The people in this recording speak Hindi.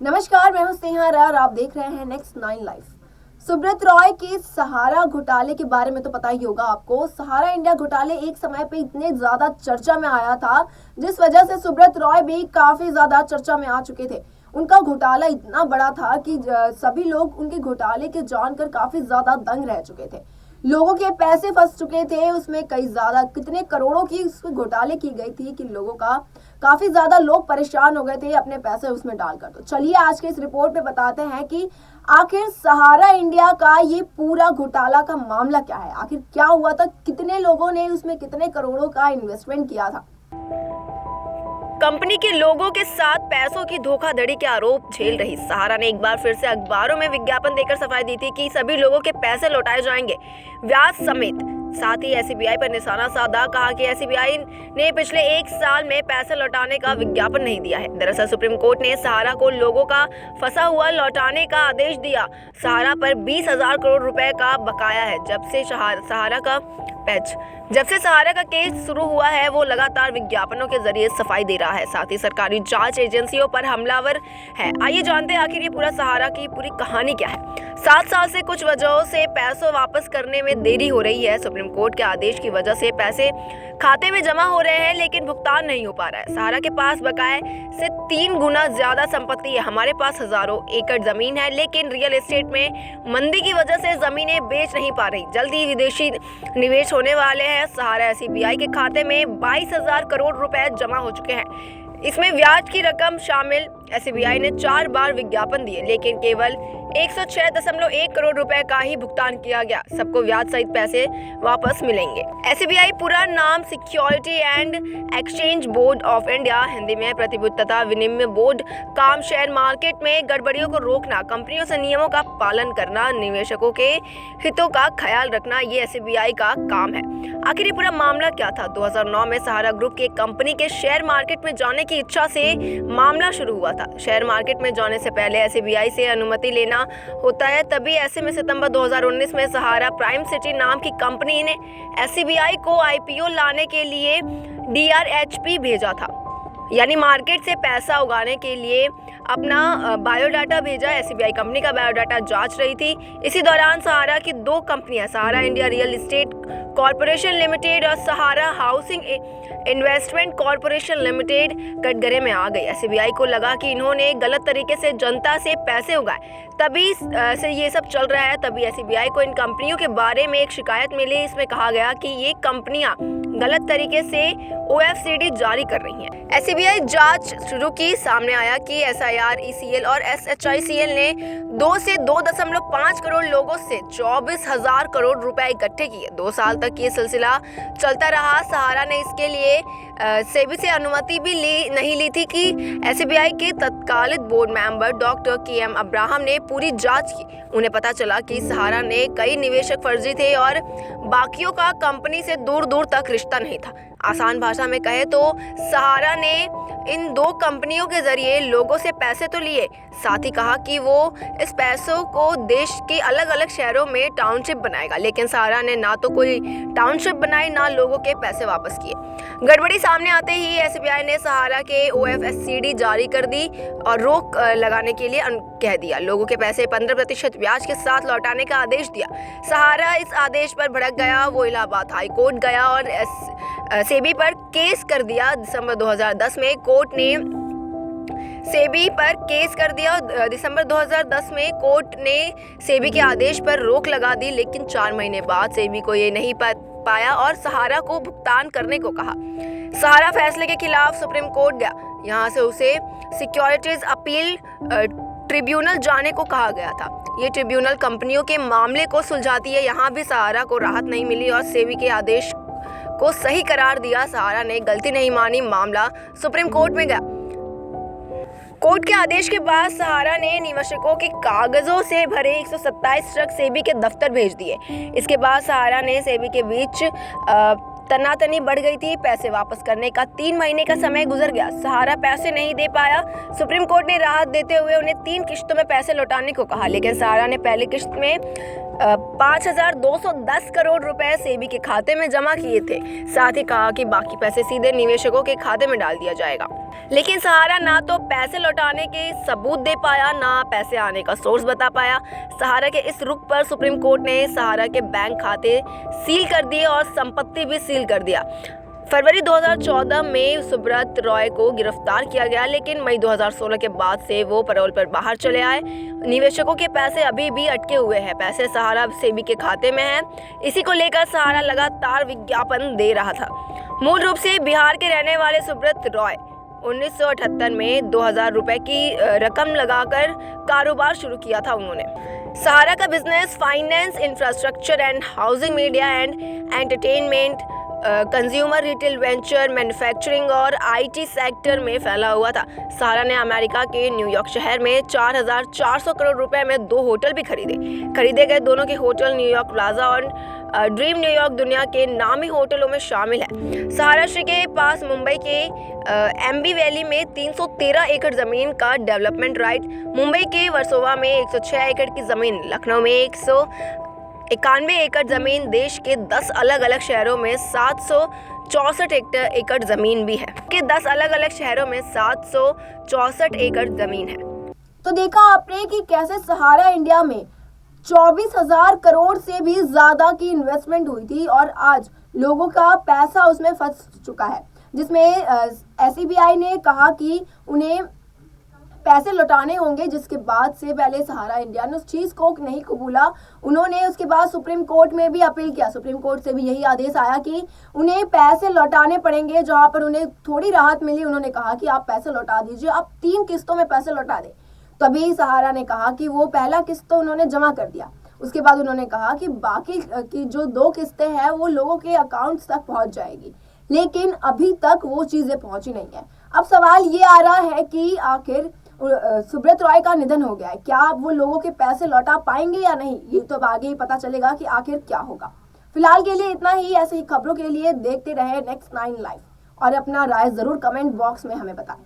नमस्कार, मैं हूं स्नेहा राय और आप देख रहे हैं नेक्स्ट 9 लाइव। सुब्रत रॉय के सहारा घोटाले के बारे में तो पता ही होगा आपको। सहारा इंडिया घोटाले एक समय पे इतने ज्यादा चर्चा में आया था, जिस वजह से सुब्रत रॉय भी काफी ज्यादा चर्चा में आ चुके थे। उनका घोटाला इतना बड़ा था कि सभी लोग उनके घोटाले के जानकर काफी ज्यादा दंग रह चुके थे। लोगों के पैसे फंस चुके थे, उसमें कई ज्यादा कितने करोड़ों की उसमें घोटाले की गई थी कि लोगों का काफी ज्यादा लोग परेशान हो गए थे अपने पैसे उसमें डालकर। तो चलिए आज के इस रिपोर्ट में बताते हैं कि आखिर सहारा इंडिया का ये पूरा घोटाला का मामला क्या है, आखिर क्या हुआ था, कितने लोगों ने उसमें कितने करोड़ों का इन्वेस्टमेंट किया था। कंपनी के लोगों के साथ पैसों की धोखाधड़ी के आरोप झेल रही सहारा ने एक बार फिर से अखबारों में विज्ञापन देकर सफाई दी थी कि सभी लोगों के पैसे लौटाए जाएंगे, ब्याज समेत। साथ ही एसबीआई पर निशाना साधा, कहा कि एसबीआई ने पिछले 1 साल में पैसे लौटाने का विज्ञापन नहीं दिया है। दरअसल सुप्रीम कोर्ट ने सहारा को लोगों का फंसा हुआ लौटाने का आदेश दिया। सहारा पर 20,000 करोड़ रुपए का बकाया है। जब से सहारा का केस शुरू हुआ है, वो लगातार विज्ञापनों के जरिए सफाई दे रहा है, साथ ही सरकारी जांच एजेंसियों पर हमलावर है। आइए जानते हैं आखिर ये पूरा सहारा की पूरी कहानी क्या है। 7 साल से कुछ वजहों से पैसों वापस करने में देरी हो रही है। सुप्रीम कोर्ट के आदेश की वजह से पैसे खाते में जमा हो रहे हैं, लेकिन भुगतान नहीं हो पा रहा है। सहारा के पास बकाये से 3 गुना ज्यादा संपत्ति है। हमारे पास हजारों एकड़ जमीन है, लेकिन रियल एस्टेट में मंदी की वजह से जमीनें बेच नहीं पा रही। जल्दी विदेशी निवेश होने वाले हैं। सहारा एसबीआई के खाते में 22,000 करोड़ रुपए जमा हो चुके हैं, इसमें ब्याज की रकम शामिल। एसबीआई ने 4 बार विज्ञापन दिए, लेकिन केवल 106.1 करोड़ रुपए का ही भुगतान किया गया। सबको ब्याज सहित पैसे वापस मिलेंगे। एसबीआई पूरा नाम security and exchange board of India, Hindi में प्रतिभूति तथा विनिमय बोर्ड। काम शेयर मार्केट में गड़बड़ियों को रोकना, कंपनियों से नियमों का पालन करना, निवेशकों के हितों का ख्याल रखना, ये एसबीआई का काम है। आखिर ये पूरा मामला क्या था? 2009 में सहारा ग्रुप की कंपनी के शेयर मार्केट में जाने की इच्छा से मामला शुरू हुआ था। शेयर मार्केट में जाने से पहले एसबीआई से अनुमति लेना होता है। तभी ऐसे में सितंबर 2019 में सहारा प्राइम सिटी नाम की कंपनी ने एसबीआई को आईपीओ लाने के लिए डीआरएचपी भेजा था, यानी मार्केट से पैसा उगाने के लिए अपना बायोडाटा भेजा। एसबीआई कंपनी का बायोडाटा जांच रही थी। इसी दौरान सहारा की 2 कंपनियां, Sahara India real estate corporation limited और Sahara housing investment corporation limited कटघरे में आ गई। एसबीआई को लगा कि इन्होंने गलत तरीके से जनता से पैसे उगाए, तभी से ये सब चल रहा है। तभी एसबीआई को इन कंपनियों के बारे में एक शिकायत मिली। इसमें कहा गया कि ये कंपनियां गलत तरीके से ओएफसीडी जारी कर रही हैं। एसबीआई जांच शुरू की। सामने आया कि एसआईआर, ईसीएल और एसएचआईसीएल ने 2 से 2.5 करोड़ लोगों से 24,000 करोड़ रुपए इकट्ठे किए। 2 साल तक ये सिलसिला चलता रहा। सहारा ने इसके लिए सेबी से अनुमति भी नहीं ली थी कि एसबीआई के तत्कालिक board member doctor KM Abraham ने पूरी जांच की। उन्हें पता चला कि सहारा ने कई निवेशक फर्जी थे और बाकियों का कंपनी से दूर दूर तक रिश्ता नहीं था। आसान भाषा में कहे तो सहारा ने इन 2 कंपनियों के जरिए लोगों से पैसे तो लिए, साथ ही कहा कि वो इस पैसों को देश के अलग अलग शहरों में टाउनशिप बनाएगा, लेकिन सहारा ने ना तो कोई टाउनशिप बनाई, ना लोगों के पैसे वापस किए। गड़बड़ी सामने आते ही एसबीआई ने सहारा के ओएफसीडी जारी कर दी और रोक लगाने के लिए कह दिया। लोगों के पैसे 15% ब्याज के साथ लौटाने का आदेश दिया। सहारा इस आदेश पर भड़क गया। वो इलाहाबाद हाई कोर्ट गया और सेबी पर केस कर दिया। दिसंबर 2010 में कोर्ट ने सेबी पर केस कर दिया। दिसंबर 2010 में कोर्ट ने सेबी के आदेश पर रोक लगा दी, लेकिन 4 महीने बाद सेबी को ये नहीं पाया और सहारा को भुगतान करने को कहा। सहारा फैसले के खिलाफ सुप्रीम कोर्ट गया। यहाँ से उसे सिक्योरिटीज अपील ट्रिब्यूनल जाने को कहा गया था। ये ट्रिब्यूनल कंपनियों के मामले को सुलझाती है। यहाँ भी सहारा को राहत नहीं मिली और सेबी के आदेश को सही करार दिया। सहारा ने गलती नहीं मानी, मामला सुप्रीम कोर्ट में गया। कोर्ट के आदेश के बाद सहारा ने निवेशकों के कागजों से भरे 127 ट्रक सेबी के दफ्तर भेज दिए। इसके बाद सहारा ने सेबी के बीच तनातनी बढ़ गई थी। पैसे वापस करने का 3 महीने का समय गुजर गया। सहारा पैसे नहीं दे पाया। सुप्रीम कोर्ट ने राहत देते हुए उन्हें 3 किश्तों में पैसे लौटाने को कहा, लेकिन सहारा ने पहली किश्त में 5,210 करोड़ रुपए सेबी के खाते में जमा किए थे। साथ ही कहा कि बाकी पैसे सीधे निवेशकों के खाते में डाल दिया जाएगा। लेकिन सहारा ना तो पैसे लौटाने के सबूत दे पाया, ना पैसे आने का सोर्स बता पाया। सहारा के इस रुख पर सुप्रीम कोर्ट ने सहारा के बैंक खाते सील कर दिए और संपत्ति भी सील कर दिया। फरवरी 2014 में सुब्रत रॉय को गिरफ्तार किया गया, लेकिन मई 2016 के बाद से वो पैरोल पर बाहर चले आए। निवेशकों के पैसे अभी भी अटके हुए हैं। पैसे सहारा सेबी के खाते में हैं। इसी को लेकर सहारा लगातार विज्ञापन दे रहा था। मूल रूप से बिहार के रहने वाले सुब्रत रॉय 1978 में 2000 रुपए की रकम लगाकर कारोबार शुरू किया था उन्होंने। सहारा का business finance, infrastructure and housing, media and entertainment, consumer retail, venture, manufacturing और आईटी सेक्टर में फैला हुआ था। सहारा ने अमेरिका के न्यूयॉर्क शहर में 4,400 करोड़ रुपए में 2 होटल भी खरीदे गए। दोनों के होटल न्यूयॉर्क प्लाजा और ड्रीम न्यूयॉर्क दुनिया के नामी होटलों में शामिल है। सहारा श्री के पास मुंबई के एम्बी वैली में 313 एकड़ जमीन का डेवलपमेंट राइट, मुंबई के वर्सोवा में 106 एकड़ की जमीन, लखनऊ में 191 एकड़ जमीन, देश के 10 अलग अलग शहरों में 764 एकड़ जमीन भी है। के 10 अलग अलग शहरों में 764 एकड़ जमीन है। तो देखा आपने कि कैसे सहारा इंडिया में 24,000 करोड़ से भी ज्यादा की इन्वेस्टमेंट हुई थी और आज लोगों का पैसा उसमें फंस चुका है, जिसमें SBI ने कहा कि उन्हें पैसे लौटाने होंगे, जिसके बाद से पहले सहारा इंडिया ने उस चीज़ को नहीं कबूला। उन्होंने उसके बाद सुप्रीम कोर्ट में भी अपील किया। सुप्रीम कोर्ट से भी यही आदेश आया कि उन्हें पैसे लौटाने पड़ेंगे। जहां पर उन्हें थोड़ी राहत मिली, उन्होंने कहा कि आप पैसे लौटा दीजिए, आप 3 किस्तों में पैसे लौटा दें। तभी सहारा ने कहा कि वो पहला किस्त तो उन्होंने जमा कर दिया। उसके बाद उन्होंने कहा कि बाकी की जो 2 किस्तें हैं वो लोगों के अकाउंट्स तक पहुंच जाएगी, लेकिन अभी तक वो चीज़ें पहुंची नहीं है। अब सवाल ये आ रहा है कि आखिर सुब्रत रॉय का निधन हो गया है, क्या वो लोगों के पैसे लौटा पाएंगे या नहीं, ये तो अब आगे ही पता चलेगा कि आखिर क्या होगा। फिलहाल के लिए इतना ही। ऐसे ही खबरों के लिए देखते रहे Next 9 लाइव और अपना राय जरूर कमेंट बॉक्स में हमें बताएं।